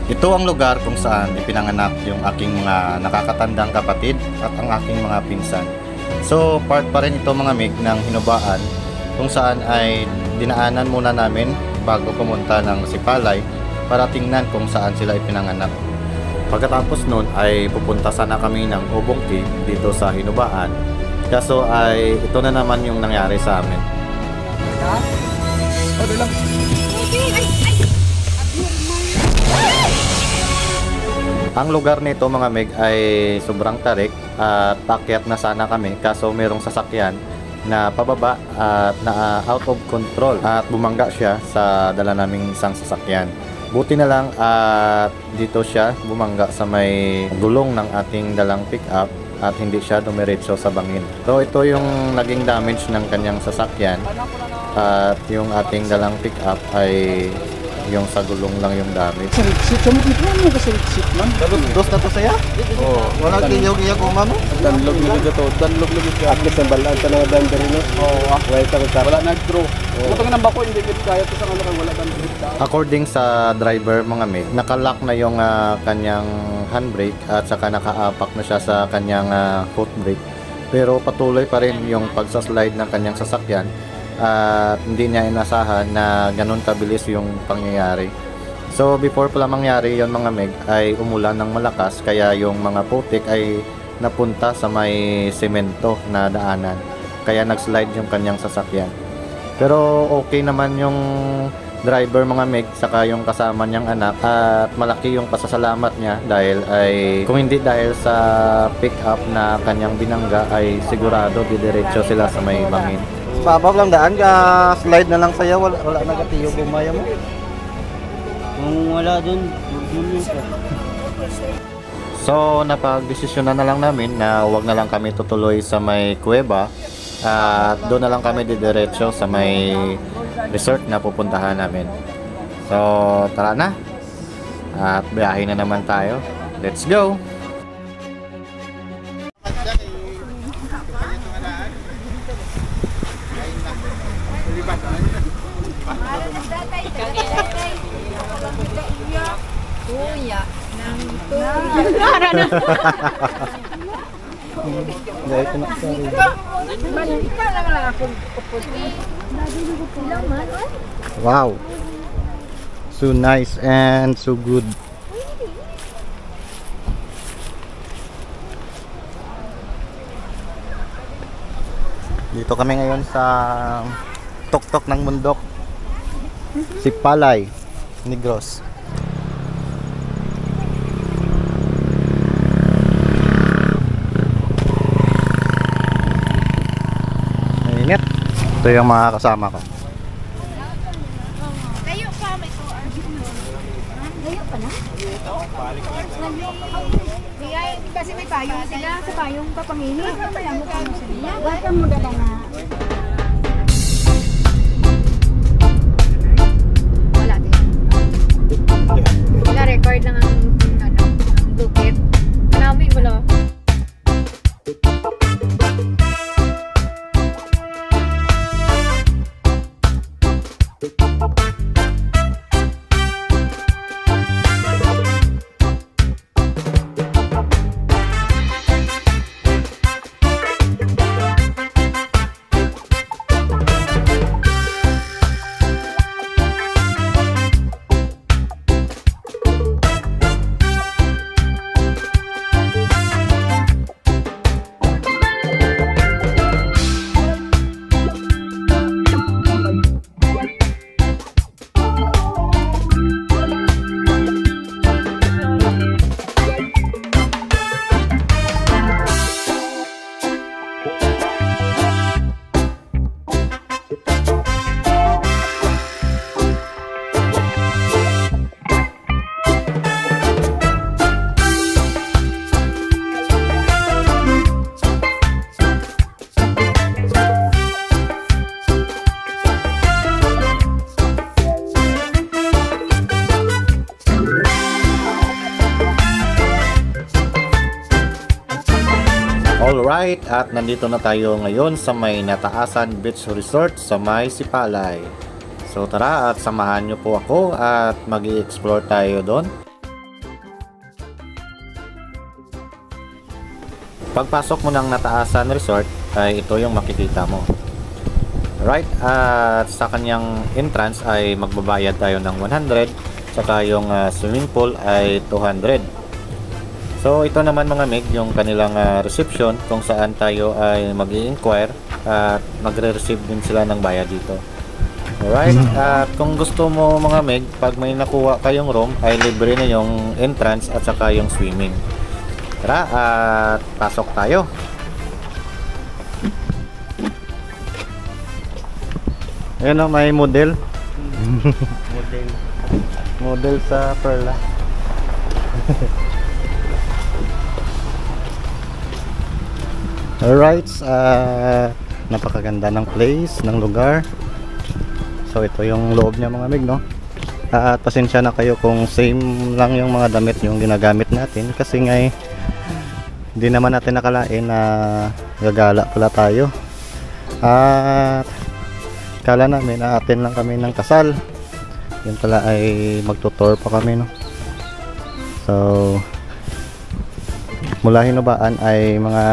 Ito ang lugar kung saan ipinanganak yung aking mga nakakatandang kapatid at ang aking mga pinsan. So part pa rin ito mga mig ng Hinubaan kung saan ay dinaanan muna namin bago pumunta ng Sipalay para tingnan kung saan sila ipinanganak. Pagkatapos nun ay pupunta sana kami ng Obong Cave dito sa Hinubaan. Kaso ay ito na naman yung nangyari sa amin. Ang lugar nito mga meg ay sobrang tarik at paakyat na sana kami kaso merong sasakyan na pababa at na out of control at bumangga siya sa dala naming isang sasakyan. Buti na lang at dito siya bumangga sa may gulong ng ating dalang pick-up at hindi siya dumiretso sa bangin. So ito yung naging damage ng kanyang sasakyan at yung ating dalang pick-up ay yung sa gulong lang yung damage. Sariksit, kamu dito mo ka sariksit man? Dos na to saya? Oo. Wala kinyaw-kinyaw ko mamo? Danlog na dito, danlog na dito. At least ang balaan ka na dandan rin. Oo, wala nag-draw. Kung nang bako, hindi kaya ito sa kanya wala dandan. According sa driver mga mig, nakalock na yung kanyang handbrake at saka nakaapak na siya sa kanyang foot brake. Pero patuloy pa rin yung pagsaslide ng kanyang sasakyan at hindi niya inasahan na ganun kabilis yung pangyayari. So before pala mangyari yon mga meg ay umulan ng malakas kaya yung mga putik ay napunta sa may semento na daanan kaya nagslide yung kanyang sasakyan. Pero okay naman yung driver mga meg saka yung kasama niyang anak at malaki yung pasasalamat niya dahil ay kung hindi dahil sa pick up na kanyang binangga ay sigurado didiretso sila sa may bangin. Babaw lang daan ka, slide na lang saya, wala nagatiyo bumaya mo. Kung wala dun yun ka. So napag-desisyon na lang namin na wag na lang kami tutuloy sa may kuweba at doon na lang kami didiretso sa may resort na pupuntahan namin. So tara na at biyahe na naman tayo. Let's go! Kuya ng Wow, so nice and so good. Dito kami ngayon sa tuktok ng bundok, Sipalay, Negros. Mainit. Ito yung mga kasama ko. Layo pa, may tuwa. Layo pa na? Kasi may payong sila. Sa payong papangini. Welcome mo dala na. Wala din. Na-record lang ang dukit. Marami mo lang. Alright, at nandito na tayo ngayon sa may Nataasan Beach Resort sa may Sipalay. So tara at samahan nyo po ako at mag-i-explore tayo doon. Pagpasok mo ng Nataasan Resort ay ito yung makikita mo. Right, at sa kanyang entrance ay magbabayad tayo ng 100, saka yung swimming pool ay 200. So ito naman mga mig, yung kanilang reception kung saan tayo ay mag-i-inquire at magre-receive din sila ng bayad dito. Alright, at kung gusto mo mga mig, pag may nakuha kayong room ay libre na yung entrance at saka yung swimming. Tara, at pasok tayo. Ayan o, may model. Model sa Perla. Alright, napakaganda ng place, ng lugar. So ito yung loob niya mga mig, no? At pasensya na kayo kung same lang yung mga damit yung ginagamit natin, kasi nga hindi naman natin nakalain na gagala pala tayo. At kala namin na-attend lang kami ng kasal, yun pala ay magtutour pa kami, no? So mula Hinubaan ay mga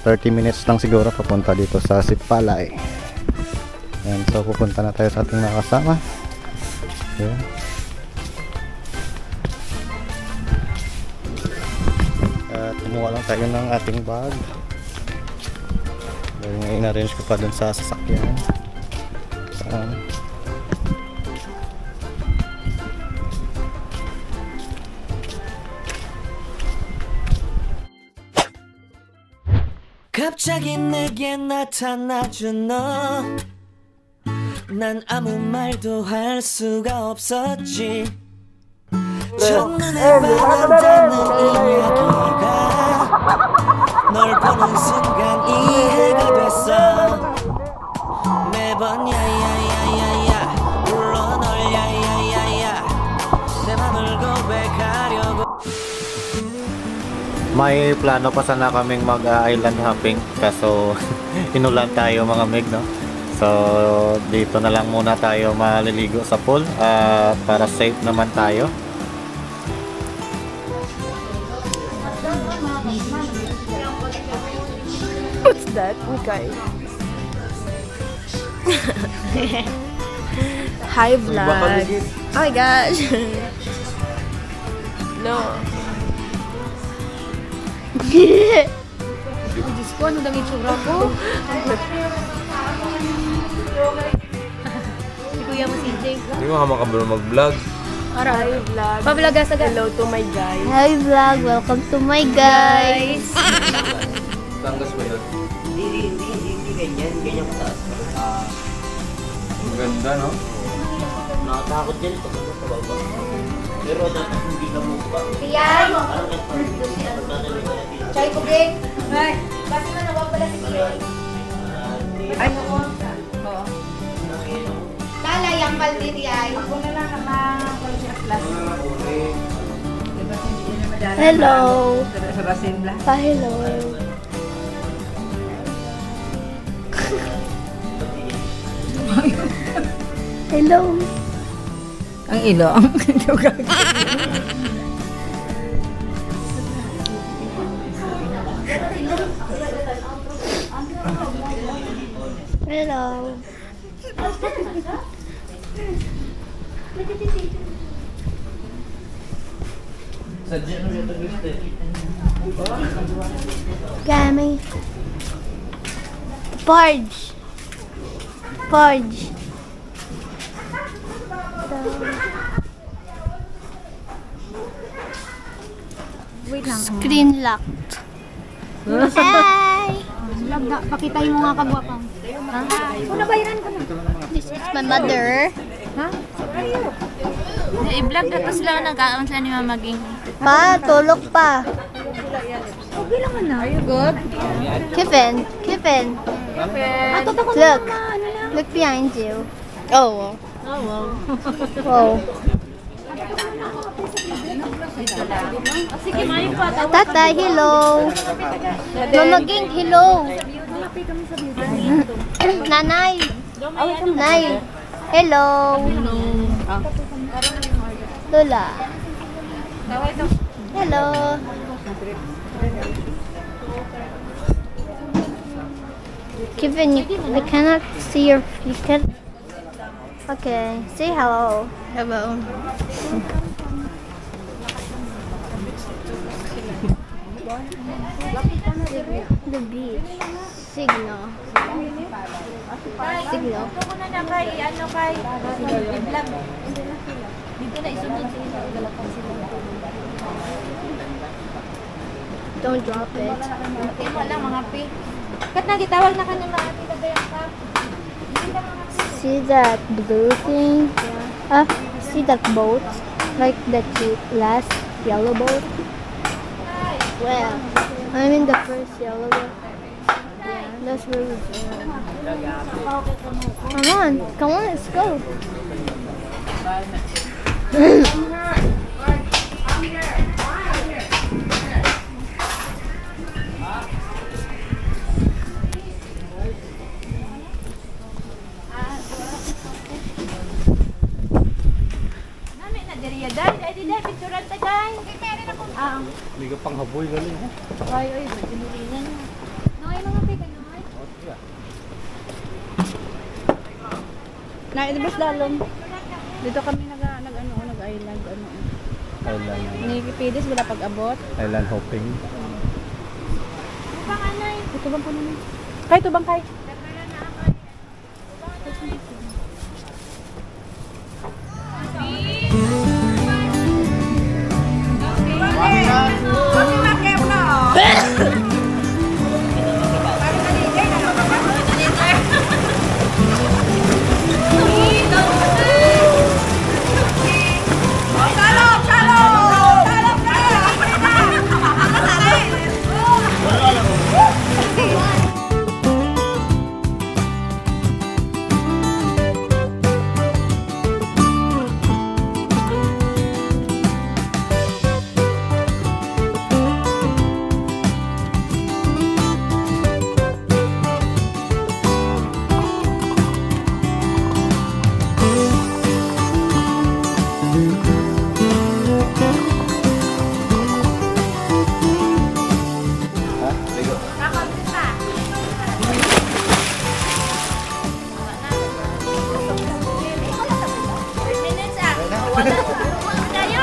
30 minutes lang siguro papunta dito sa Sitpalay. And so pupunta na tayo sa ating mga kasama. Ayan. At kumuha lang tayo ng ating bag dahil nga in-arrange ko pa dun sa sasakyan. 갑자기 내게 나타나준 너, 난 아무 말도 할 수가 없었지. 첫눈에 반한다는 이야기가 널 보는 순간 이해가 됐어. 매번 야야야야야 불러 널 야야야야 내 맘을 고백하려고. May plano pa sana kaming mag-island hopping, kaso inulan tayo mga mig, no? So dito na lang muna tayo maliligo sa pool para safe naman tayo. What's that? Okay. Hi vlog. Oh my gosh. No. Diyos ko, ano dang itsura ko? Si kuya mo si Jay. Hindi mo makabalo mag-vlog. Hi vlog. Pablaga sa Hello to my guys. Hi vlog, welcome to my guys. Tanggas mo yun. Hindi ganyan mataas. Ang ganda, no? Nakatakot din ito sa baba. Pero dapat hindi ka mukha. Tiyay! Chay ko, Greg. Ay, kasi na nawawala si Tiyay. Ay, ako. Oo. Tala, yung maldi, Tiyay. Ako na lang naka-plus. Hello. Pa-hello. Hello. Ang ilong. Hello. Gammy. Porge. Porge. Wait lang. Screen locked. Hi. Vlog na. Pakitain mo nga kagwapang. Ha? Una bayaran ka na. This is my mother. Ha? I-vlog na to sila nag-aon sila ni mamaging. Pa, tulog pa. Okay lang na. Are you good? Kevin. Kevin. Ato ko Look. ano lang. Look behind you. Oh. Oh wow. Wow. Sige, mayo pa. Tatay, hello. Mamaging, hello. Nanay. Nay. Hello. Lola. Hello. Kevin, I cannot see your. You can. Okay, say hello. Hello. The beach. Signal. Signal. Ito muna na kay, ano kay, vlog. Dito na isunod sila. Galapang sila. Don't drop it. Okay, wala mga pi. Kat na, gitawag na ka ng mga pi na bayang ka. See that blue thing? See that boat? Like that last yellow boat? Well, I'm in the first yellow boat. Yeah, that's where we're going. Come on, let's go. Nami na diriya dai, ay di dai picturean ta dai. Ah, Hindi ka pang haboy galing. ay dinuringan. Nay mga pi kay nay. Na, ibas dalom. Dito kami nag-island. Island. Nikipilis wala pag-abot. Island hopping. Bang anay. Ito bang po naman? Kay, ito bang kay?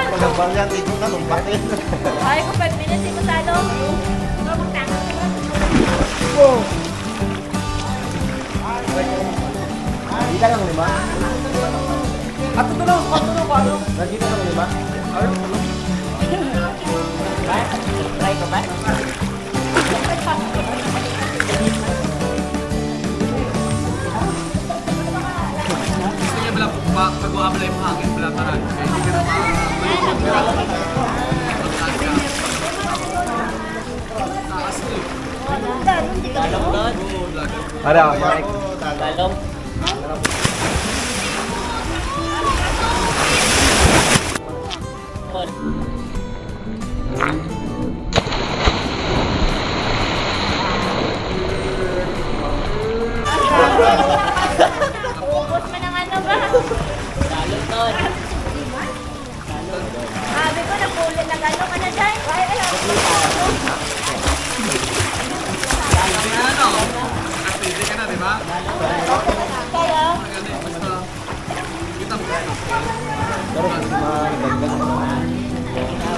Pagkabalyan dito na lumpatin. Ay ko 5 minutes imo sa ano. Nakita ng lima? At ito lang, paano? Nakita ng lima? Ayaw ko lang. Try ko ba? Gusto niya pala pag-uabla yung hangin pala parang. Para, Mike. Talong. Ubos man ang ano ba? Talong ton. Sabi ko napuli na gano'n ka na dai. Ay ay. Pwede ka na, di ba? Kaya Kita mo. Pero magdagdag mo na.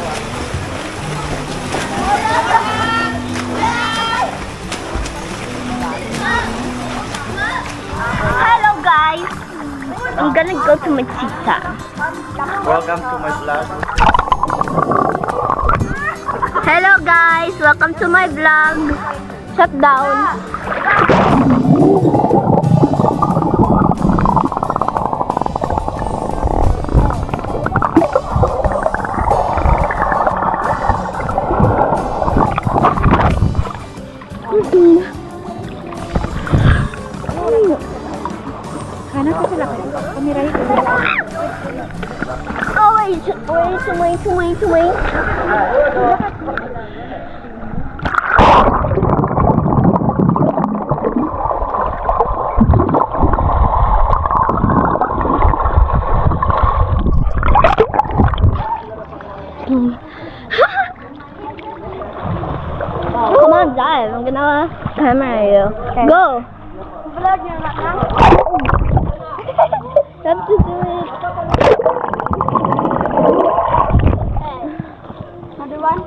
Hello guys. I'm gonna go to my tita. Welcome to my vlog. Hello guys, welcome to my vlog. Shut down. Kanan ko sila. Kamirahin ko. Oh wait. Come gonna dive. I'm gonna camera you. Go. Vlog niya na. You have to do it. Another one.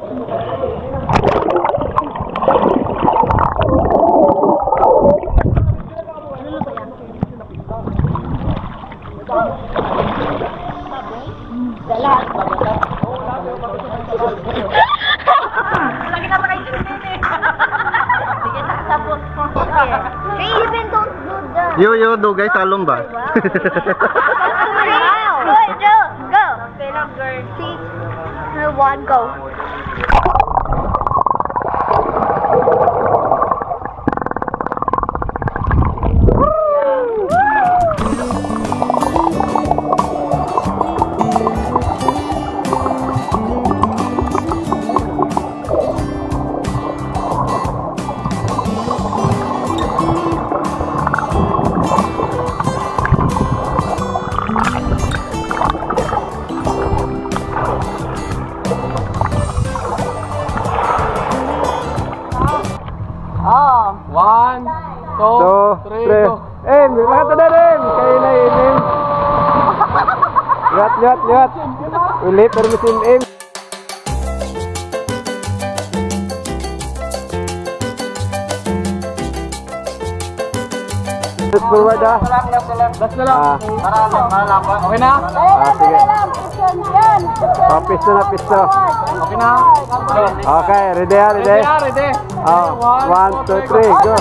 Lagi na pa kayo din. Sige, tapos. Hey, even don't do that. Yo, dugay salong ba? Go, go. Okay lang, girl. See, one, go. One, two, three, go. Lahat na rin. Kayo na Em. Lihat. Ulit, permisin Em. Just forward Last na lang. Okay na? sige. Pisto na, pisto. Okay na? Okay, ready. Ready? One, two, three, go.